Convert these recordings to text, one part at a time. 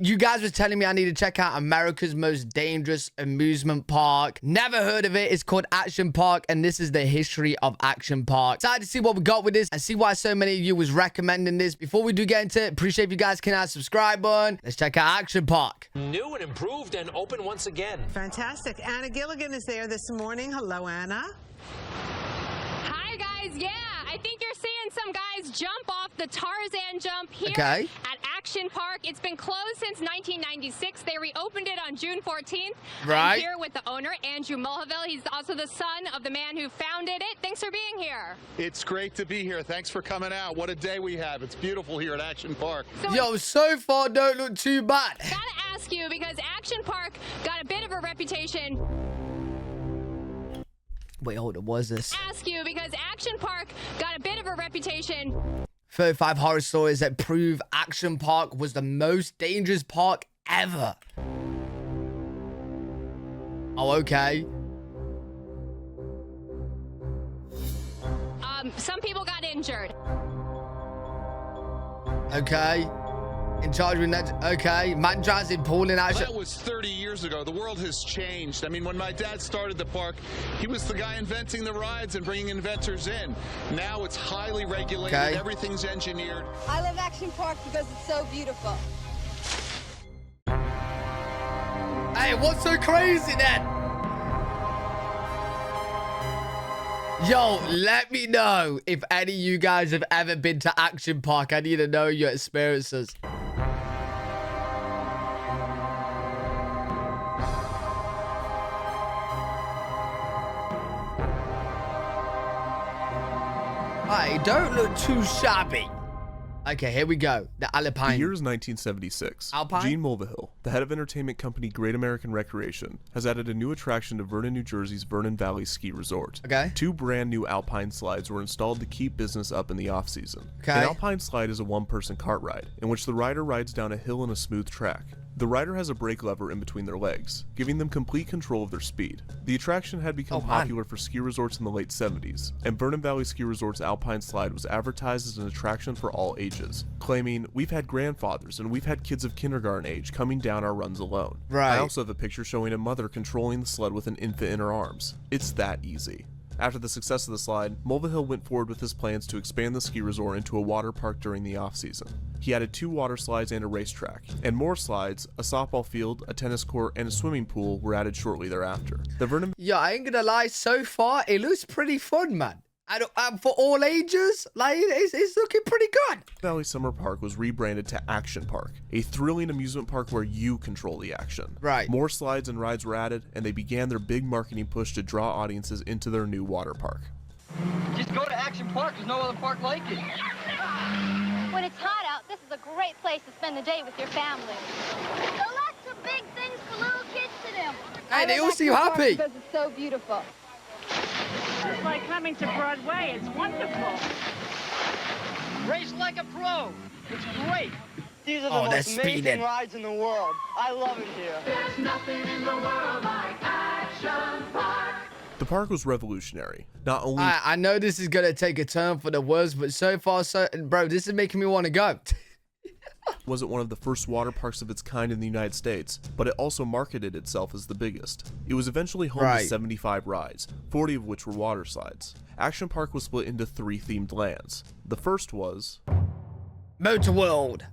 You guys was telling me I need to check out America's most dangerous amusement park. Never heard of it. It's called Action Park, and this is the history of Action Park. Excited to see what we got with this and see why so many of you was recommending this. Before we do get into it, appreciate if you guys can subscribe button. Let's check out Action Park. New and improved and open once again. Fantastic. Anna Gilligan is there this morning. Hello, Anna. Hi, guys. Yeah, I think you're seeing some guys jump off the Tarzan jump here Okay. at Action Park. It's been closed since 1996. They reopened it on June 14th. Right. I'm here with the owner, Andrew Mulrine. He's also the son of the man who founded it. Thanks for being here. It's great to be here. Thanks for coming out. What a day we have. It's beautiful here at Action Park. So Yo, so far don't look too bad. I gotta ask you, because Action Park got a bit of a reputation. Wait, hold on. What is this? Ask you because Action Park got a bit of a reputation. 35 horror stories that prove Action Park was the most dangerous park ever. Oh, okay. Some people got injured. Okay. In charge with that. Okay. Man drowns in pool in Action. That was 30 years ago. The world has changed. I mean, when my dad started the park, he was the guy inventing the rides and bringing inventors in. Now it's highly regulated. Okay. Everything's engineered. I love Action Park because it's so beautiful. Hey, what's so crazy then? Yo, let me know if any of you guys have ever been to Action Park. I need to know your experiences. Hey, don't look too shabby. Okay, here we go. The Alpine. The year is 1976. Alpine? Gene Mulvihill, the head of entertainment company Great American Recreation, has added a new attraction to Vernon, New Jersey's Vernon Valley Ski Resort. Okay. 2 brand new Alpine slides were installed to keep business up in the off-season. Okay. An Alpine slide is a one-person cart ride, in which the rider rides down a hill in a smooth track. The rider has a brake lever in between their legs, giving them complete control of their speed. The attraction had become popular for ski resorts in the late 70s, and Vernon Valley Ski Resort's Alpine Slide was advertised as an attraction for all ages, claiming, "We've had grandfathers and we've had kids of kindergarten age coming down our runs alone." Right. I also have a picture showing a mother controlling the sled with an infant in her arms. It's that easy. After the success of the slide, Mulvihill went forward with his plans to expand the ski resort into a water park during the off-season. He added 2 water slides and a racetrack, and more slides, a softball field, a tennis court, and a swimming pool were added shortly thereafter. The Vernon Yo, I ain't gonna lie, so far, it looks pretty fun, man. For all ages, like, it's looking pretty good. Valley Summer Park was rebranded to Action Park, a thrilling amusement park where you control the action. Right. More slides and rides were added, and they began their big marketing push to draw audiences into their new water park. Just go to Action Park. There's no other park like it. When it's hot out, this is a great place to spend the day with your family. So lots of big things for little kids to do. Hey, they love all seem Action Park happy. because it's so beautiful. It's like coming to Broadway. It's wonderful. Race like a pro. It's great. These are the Oh, they're most amazing speeding. rides in the world. I love it here. There's nothing in the world like Action Park. The park was revolutionary. Not only I know this is gonna take a turn for the worse, but so far, bro, this is making me want to go. was it one of the first water parks of its kind in the United States, but it also marketed itself as the biggest. It was eventually home to 75 rides, 40 of which were water slides. Action Park was split into 3 themed lands. The first was Motor World.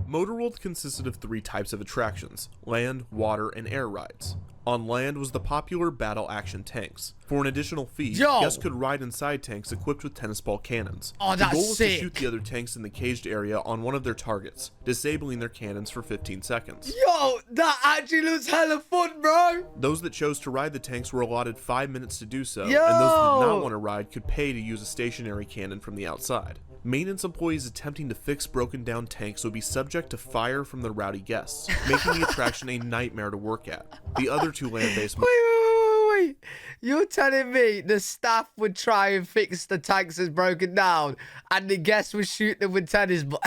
Motorworld consisted of 3 types of attractions: land, water, and air rides. On land was the popular battle action tanks. For an additional fee, guests could ride inside tanks equipped with tennis ball cannons. Oh, the that's goal was sick. to shoot the other tanks in the caged area on one of their targets, disabling their cannons for 15 seconds. Yo, that actually looks hella fun, bro. Those that chose to ride the tanks were allotted 5 minutes to do so, Yo. and those that did not want to ride could pay to use a stationary cannon from the outside. Maintenance employees attempting to fix broken down tanks would be subject to fire from the rowdy guests, making the attraction a nightmare to work at. The other 2 land-based Wait. You're telling me the staff would try and fix the tanks as broken down and the guests would shoot them with tennis balls?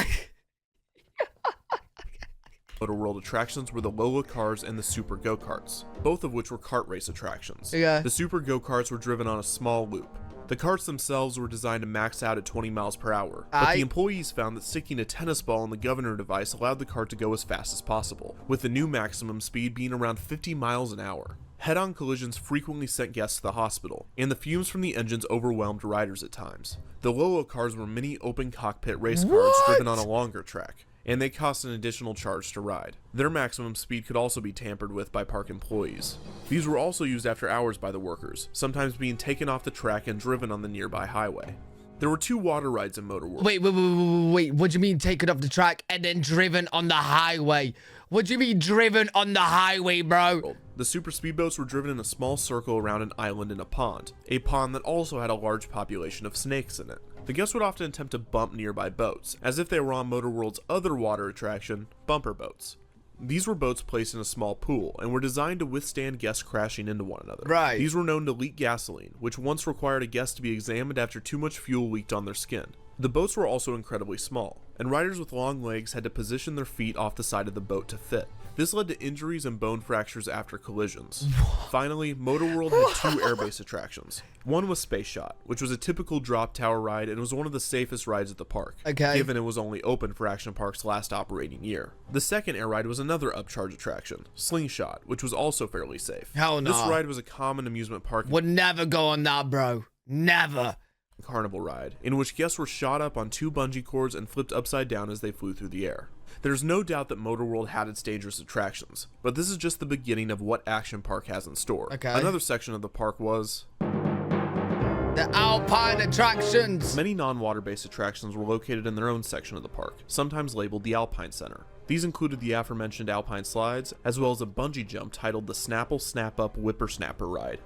Motorworld attractions were the Lola cars and the Super Go-Karts, both of which were kart race attractions. Yeah. The Super Go-Karts were driven on a small loop. The carts themselves were designed to max out at 20 miles per hour, but the employees found that sticking a tennis ball in the governor device allowed the cart to go as fast as possible, with the new maximum speed being around 50 miles an hour. Head-on collisions frequently sent guests to the hospital, and the fumes from the engines overwhelmed riders at times. The Lolo cars were mini open cockpit race cars driven on a longer track, and they cost an additional charge to ride. Their maximum speed could also be tampered with by park employees. These were also used after hours by the workers, sometimes being taken off the track and driven on the nearby highway. There were 2 water rides in Motor World. Wait, what do you mean taken off the track and then driven on the highway? What do you mean driven on the highway, bro? The super speedboats were driven in a small circle around an island in a pond that also had a large population of snakes in it. The guests would often attempt to bump nearby boats, as if they were on Motor World's other water attraction, bumper boats. These were boats placed in a small pool and were designed to withstand guests crashing into one another. Right. These were known to leak gasoline, which once required a guest to be examined after too much fuel leaked on their skin. The boats were also incredibly small, and riders with long legs had to position their feet off the side of the boat to fit. This led to injuries and bone fractures after collisions. Finally, Motor World had 2 airbase attractions. One was Space Shot, which was a typical drop tower ride and was one of the safest rides at the park, given it was only open for Action Park's last operating year. The second air ride was another upcharge attraction, Slingshot, which was also fairly safe. Hell no. This ride was a common amusement park. Would never go on that, bro. Never. Carnival ride, in which guests were shot up on 2 bungee cords and flipped upside down as they flew through the air. There's no doubt that Motor World had its dangerous attractions, but this is just the beginning of what Action Park has in store. Another section of the park was the Alpine attractions. Many non-water-based attractions were located in their own section of the park, sometimes labeled the Alpine Center. These included the aforementioned Alpine slides, as well as a bungee jump titled the Snapple Snap Up Whippersnapper Ride.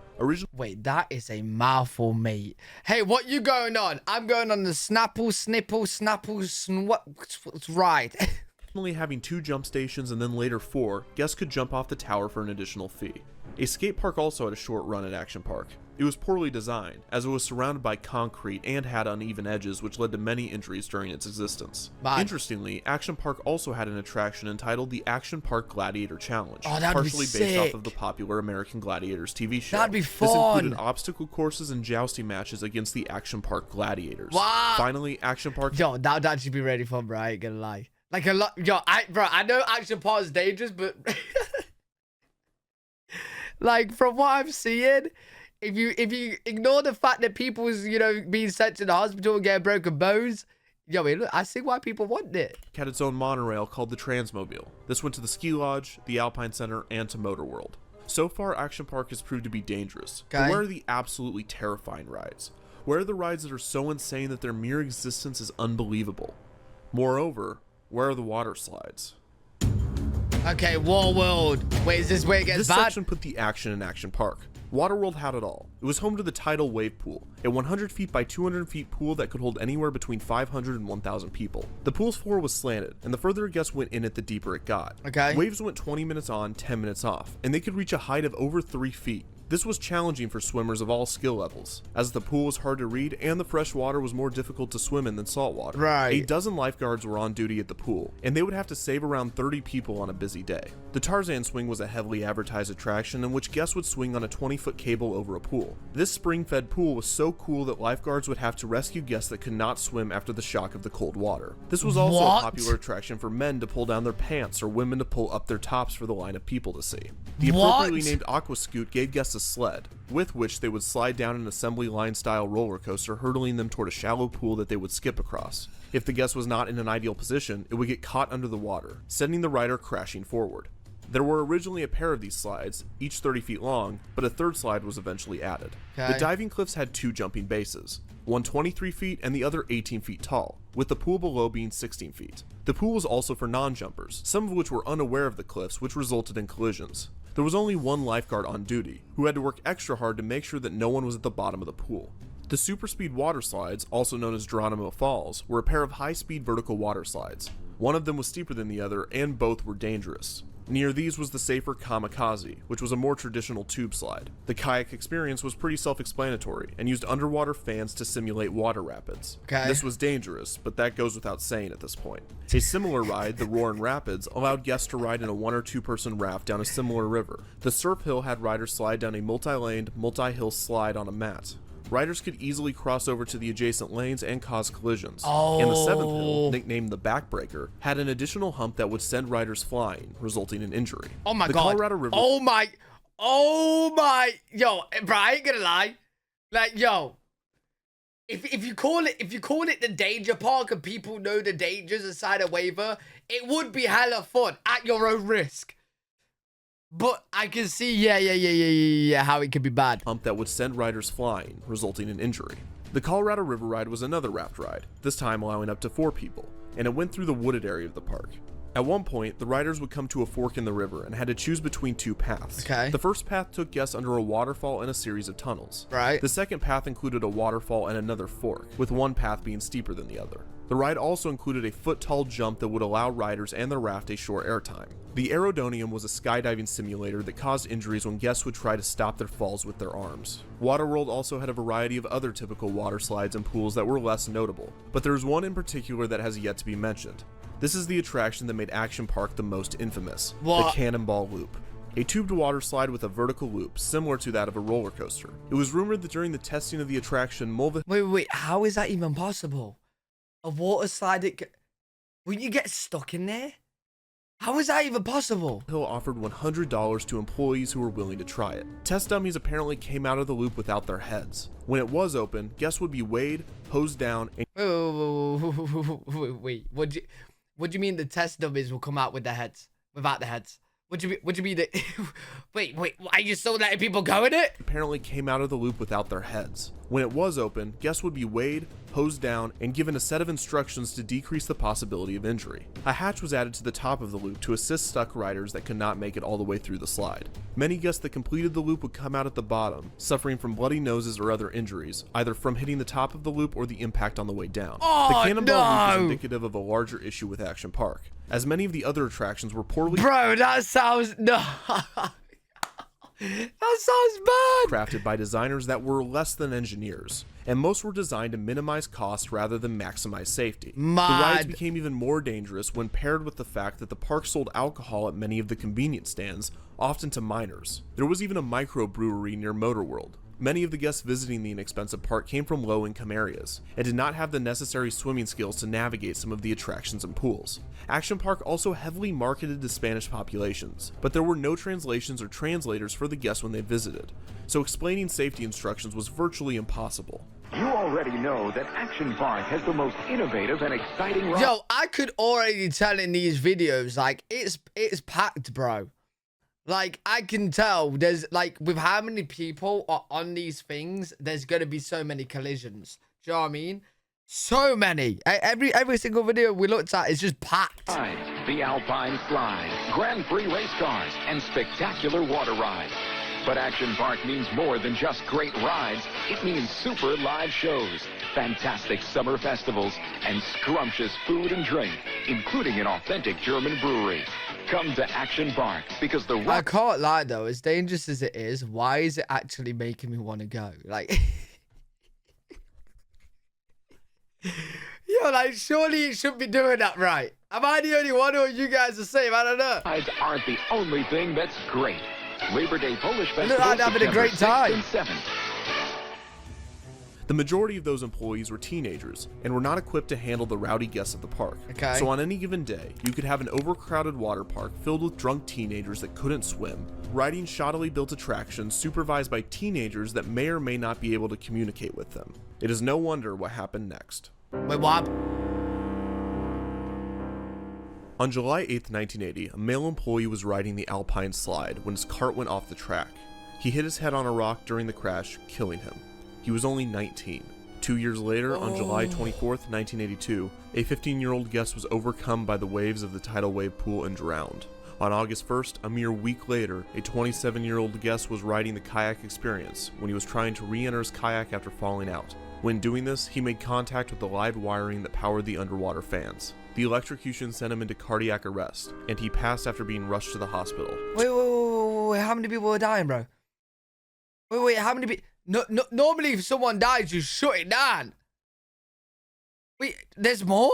Wait, that is a mouthful, mate. Hey, what you going on? I'm going on the Snapple ride. Originally having 2 jump stations and then later 4, guests could jump off the tower for an additional fee. A skate park also had a short run at Action Park. It was poorly designed, as it was surrounded by concrete and had uneven edges, which led to many injuries during its existence. Interestingly, Action Park also had an attraction entitled the Action Park Gladiator Challenge, partially based off of the popular American Gladiators TV show. That'd be fun. This included obstacle courses and jousting matches against the Action Park Gladiators. Wow. Finally, Action Park... Yo, that would actually be really fun, bro. I ain't gonna lie. Like a lot... Yo, I know Action Park is dangerous, but... like, from what I'm seeing... If you ignore the fact that people's, being sent to the hospital and getting broken bones, yo, look, I see why people want it. Had its own monorail called the Transmobile. This went to the Ski Lodge, the Alpine Center, and to Motor World. So far, Action Park has proved to be dangerous. But where are the absolutely terrifying rides? Where are the rides that are so insane that their mere existence is unbelievable? Moreover, where are the water slides? Okay, War World. Wait, is this where it gets bad? This section put the action in Action Park. Waterworld had it all. It was home to the Tidal Wave Pool, a 100 feet by 200 feet pool that could hold anywhere between 500 and 1,000 people. The pool's floor was slanted, and the further a guest went in it, the deeper it got. Waves went 20 minutes on, 10 minutes off, and they could reach a height of over 3 feet. This was challenging for swimmers of all skill levels, as the pool was hard to read and the fresh water was more difficult to swim in than salt water. A dozen lifeguards were on duty at the pool, and they would have to save around 30 people on a busy day. The Tarzan swing was a heavily advertised attraction in which guests would swing on a 20-foot cable over a pool. This spring-fed pool was so cool that lifeguards would have to rescue guests that could not swim after the shock of the cold water. This was also a popular attraction for men to pull down their pants or women to pull up their tops for the line of people to see. The appropriately named Aqua Scoot gave guests a sled, with which they would slide down an assembly line style roller coaster, hurtling them toward a shallow pool that they would skip across. If the guest was not in an ideal position, it would get caught under the water, sending the rider crashing forward. There were originally a pair of these slides, each 30 feet long, but a third slide was eventually added. The diving cliffs had 2 jumping bases, one 23 feet and the other 18 feet tall, with the pool below being 16 feet. The pool was also for non-jumpers, some of which were unaware of the cliffs, which resulted in collisions. There was only one lifeguard on duty, who had to work extra hard to make sure that no one was at the bottom of the pool. The super speed water slides, also known as Geronimo Falls, were a pair of high-speed vertical water slides. One of them was steeper than the other, and both were dangerous. Near these was the safer Kamikaze, which was a more traditional tube slide. The kayak experience was pretty self-explanatory, and used underwater fans to simulate water rapids. This was dangerous, but that goes without saying at this point. A similar ride, the Roarin' Rapids, allowed guests to ride in a 1 or 2 person raft down a similar river. The Surf Hill had riders slide down a multi-laned, multi-hill slide on a mat. riders could easily cross over to the adjacent lanes and cause collisions. Oh. And the 7th hill, nicknamed the Backbreaker, had an additional hump that would send riders flying, resulting in injury. Oh my the God. Colorado River. Oh my. Yo, bro, I ain't gonna lie. Like, yo, if you call it the danger park and people know the dangers inside a waiver, it would be hella fun at your own risk. But I can see, yeah, how it could be bad. Hump that would send riders flying, resulting in injury. The Colorado River ride was another raft ride, this time allowing up to 4 people, and it went through the wooded area of the park. At one point, the riders would come to a fork in the river and had to choose between 2 paths. Okay. The first path took guests under a waterfall and a series of tunnels. Right. The second path included a waterfall and another fork, with one path being steeper than the other. The ride also included a foot-tall jump that would allow riders and their raft a short airtime. The Aerodonium was a skydiving simulator that caused injuries when guests would try to stop their falls with their arms. Waterworld also had a variety of other typical water slides and pools that were less notable, but there is one in particular that has yet to be mentioned. This is the attraction that made Action Park the most infamous, the Cannonball Loop. A tubed water slide with a vertical loop, similar to that of a roller coaster. It was rumored that during the testing of the attraction, Wait, how is that even possible? A water slide wouldn't you get stuck in there? How is that even possible? Hill offered $100 to employees who were willing to try it. Test dummies apparently came out of the loop without their heads. When it was open, guests would be weighed, hosed down, and Wait, what do you mean the test dummies will come out with their heads, without their heads? What do you mean that? wait, are you still letting people go in it? apparently came out of the loop without their heads. When it was open, guests would be weighed, hosed down, and given a set of instructions to decrease the possibility of injury. A hatch was added to the top of the loop to assist stuck riders that could not make it all the way through the slide. Many guests that completed the loop would come out at the bottom, suffering from bloody noses or other injuries, either from hitting the top of the loop or the impact on the way down. Oh, the Cannonball Loop is no. indicative of a larger issue with Action Park, as many of the other attractions were poorly Bro, that sounds no. That sounds bad. crafted by designers that were less than engineers, and most were designed to minimize cost rather than maximize safety. The rides Mad. became even more dangerous when paired with the fact that the park sold alcohol at many of the convenience stands, often to minors. There was even a microbrewery near Motorworld. Many of the guests visiting the inexpensive park came from low-income areas and did not have the necessary swimming skills to navigate some of the attractions and pools. Action Park also heavily marketed to Spanish populations, but there were no translations or translators for the guests when they visited, so explaining safety instructions was virtually impossible. You already know that Action Park has the most innovative and exciting ride. Yo, I could already tell in these videos, like, it's packed, bro. Like, I can tell there's, like, with how many people are on these things, there's going to be so many collisions. Do you know what I mean? So many. Every single video we looked at is just packed. The Alpine Slide, Grand Prix race cars, and spectacular water rides. But Action Park means more than just great rides. It means super live shows, fantastic summer festivals, and scrumptious food and drink, including an authentic German brewery. Come to Action Park because the I can't lie, though. As dangerous as it is, why is it actually making me want to go? Like, yo, like, surely it should be doing that right. Am I the only one, or you guys the same? I don't know. rides aren't the only thing that's great. Labor Day Polish Look, Festival, I'm having a great September 6th time. and 7th. The majority of those employees were teenagers and were not equipped to handle the rowdy guests of the park. Okay. So on any given day, you could have an overcrowded water park filled with drunk teenagers that couldn't swim, riding shoddily built attractions supervised by teenagers that may or may not be able to communicate with them. It is no wonder what happened next. Wait, what? On July 8th, 1980, a male employee was riding the Alpine Slide when his cart went off the track. He hit his head on a rock during the crash, killing him. He was only 19. 2 years later, on July 24th, 1982, a 15-year-old guest was overcome by the waves of the tidal wave pool and drowned. On August 1st, a mere week later, a 27-year-old guest was riding the kayak experience when he was trying to re-enter his kayak after falling out. When doing this, he made contact with the live wiring that powered the underwater fans. The electrocution sent him into cardiac arrest, and he passed after being rushed to the hospital. Wait, how many people are dying, bro? Wait, how many people? No, normally if someone dies, you shut it down. Wait, there's more?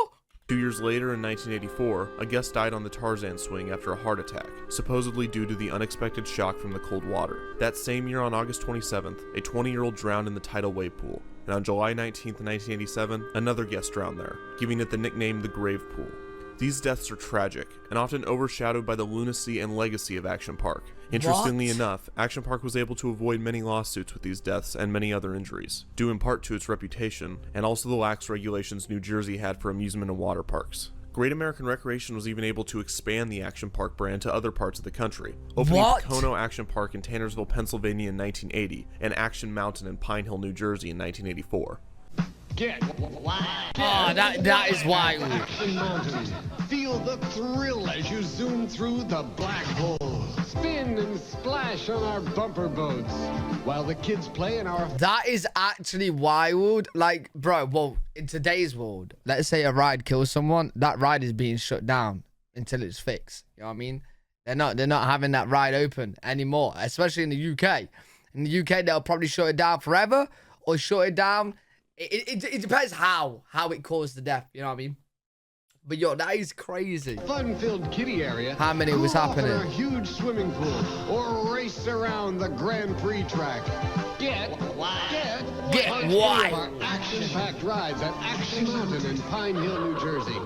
2 years later in 1984, a guest died on the Tarzan swing after a heart attack, supposedly due to the unexpected shock from the cold water. That same year on August 27th, a 20-year-old drowned in the tidal wave pool. And on July 19th, 1987, another guest drowned there, giving it the nickname the Grave Pool. These deaths are tragic, and often overshadowed by the lunacy and legacy of Action Park. Interestingly enough, Action Park was able to avoid many lawsuits with these deaths and many other injuries, due in part to its reputation, and also the lax regulations New Jersey had for amusement and water parks. Great American Recreation was even able to expand the Action Park brand to other parts of the country, opening Pocono Action Park in Tannersville, Pennsylvania in 1980, and Action Mountain in Pine Hill, New Jersey in 1984. Get wild. Oh, that is wild. Action Mountain. Feel the thrill as you zoom through the black hole. Spin and splash on our bumper boats while the kids play in our... That is actually wild. Like, bro, well, in today's world, let's say a ride kills someone, that ride is being shut down until it's fixed. You know what I mean? They're not having that ride open anymore, especially in the UK. In the UK, they'll probably shut it down forever or shut it down. It depends how it caused the death, you know what I mean? But yo, that is crazy. Fun-filled kiddie area. How many was happening? In a huge swimming pool or race around the Grand Prix track. Get wild. Action-packed rides at Action Mountain in Pine Hill, New Jersey.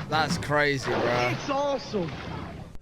That's crazy, bro. It's awesome.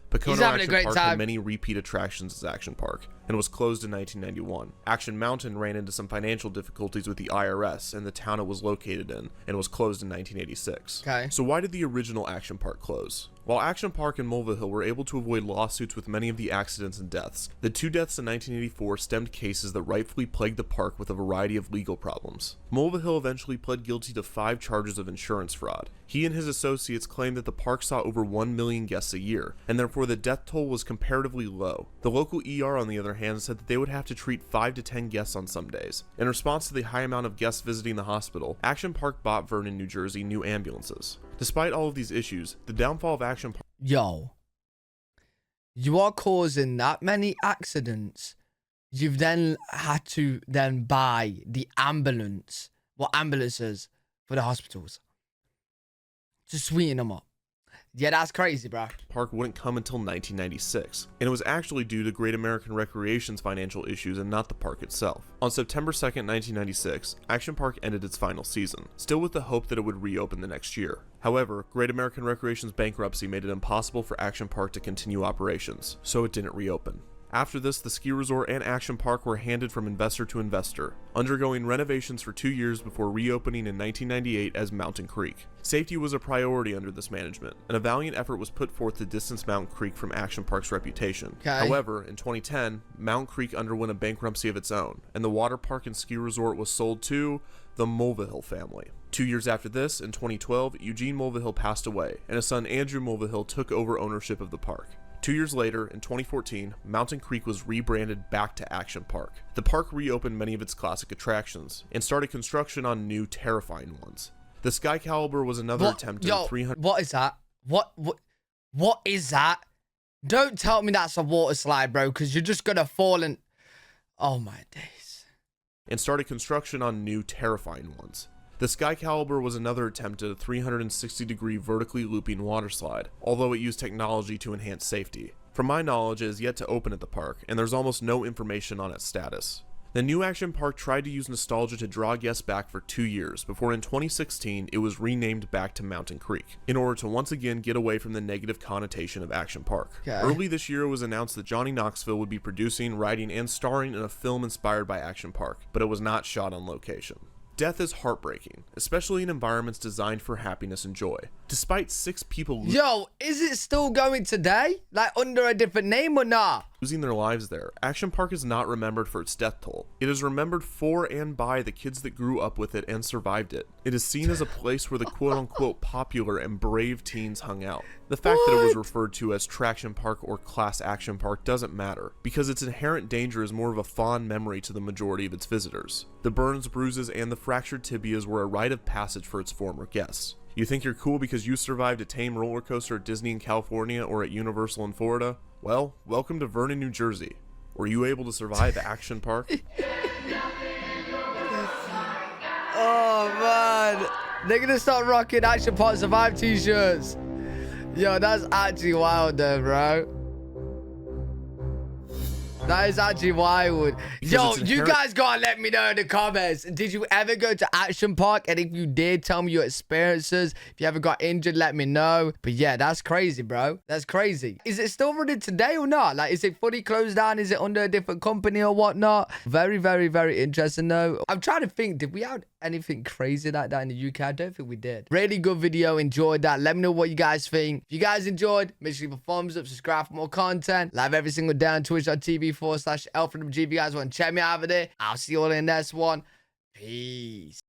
Pocono Action Park had many repeat attractions as Action Park, and was closed in 1991. Action Mountain ran into some financial difficulties with the IRS and the town it was located in, and was closed in 1986. Okay. So why did the original Action Park close? While Action Park and Mulrine were able to avoid lawsuits with many of the accidents and deaths, the two deaths in 1984 stemmed cases that rightfully plagued the park with a variety of legal problems. Mulrine eventually pled guilty to 5 charges of insurance fraud. He and his associates claimed that the park saw over 1 million guests a year, and therefore the death toll was comparatively low. The local ER, on the other hand, said that they would have to treat 5 to 10 guests on some days. In response to the high amount of guests visiting the hospital, Action Park bought Vernon, New Jersey new ambulances. Despite all of these issues, the downfall of Action Park... Yo, you are causing that many accidents. You've then had to then buy the ambulances for the hospitals to sweeten them up. Yeah, that's crazy, bro. Park wouldn't come until 1996, and it was actually due to Great American Recreation's financial issues and not the park itself. On September 2nd, 1996, Action Park ended its final season, still with the hope that it would reopen the next year. However, Great American Recreation's bankruptcy made it impossible for Action Park to continue operations, so it didn't reopen. After this, the ski resort and Action Park were handed from investor to investor, undergoing renovations for 2 years before reopening in 1998 as Mountain Creek. Safety was a priority under this management, and a valiant effort was put forth to distance Mountain Creek from Action Park's reputation. However, in 2010, Mountain Creek underwent a bankruptcy of its own, and the water park and ski resort was sold to the Mulrine family. 2 years after this, in 2012, Eugene Mulrine passed away, and his son Andrew Mulrine took over ownership of the park. 2 years later, in 2014, Mountain Creek was rebranded back to Action Park. The park reopened many of its classic attractions, and started construction on new, terrifying ones. The Sky Caliber was another attempt at 300... What is that? What is that? Don't tell me that's a water slide, bro, because you're just gonna fall and... Oh my days. And started construction on new, terrifying ones. The Sky Caliber was another attempt at a 360-degree vertically looping water slide, although it used technology to enhance safety. From my knowledge, it is yet to open at the park, and there's almost no information on its status. The new Action Park tried to use nostalgia to draw guests back for 2 years, before in 2016 it was renamed back to Mountain Creek, in order to once again get away from the negative connotation of Action Park. Early this year it was announced that Johnny Knoxville would be producing, writing, and starring in a film inspired by Action Park, but it was not shot on location. Death is heartbreaking, especially in environments designed for happiness and joy. Despite 6 people is it still going today? Like under a different name or not? Losing their lives there, Action Park is not remembered for its death toll. It is remembered for and by the kids that grew up with it and survived it. It is seen as a place where the quote-unquote popular and brave teens hung out. The fact that it was referred to as Traction Park or Class Action Park doesn't matter, because its inherent danger is more of a fond memory to the majority of its visitors. The burns, bruises, and the fractured tibias were a rite of passage for its former guests. You think you're cool because you survived a tame roller coaster at Disney in California or at Universal in Florida? Well, welcome to Vernon, New Jersey. Were you able to survive Action Park? Oh man, They're gonna start rocking Action Park Survive t-shirts. Yo, that's actually wild though, bro. That is actually wild. Yo, you guys gotta let me know in the comments. Did you ever go to Action Park? And if you did, tell me your experiences. If you ever got injured, let me know. But yeah, that's crazy, bro. That's crazy. Is it still running today or not? Like, is it fully closed down? Is it under a different company or whatnot? Very, very, very interesting though. I'm trying to think, did we have anything crazy like that in the UK? I don't think we did. Really good video. Enjoyed that. Let me know what you guys think. If you guys enjoyed, make sure you leave a thumbs up, subscribe for more content. Live every single day on twitch.tv/elfredomg. If you guys want to check me out over there, I'll see you all in the next one. Peace.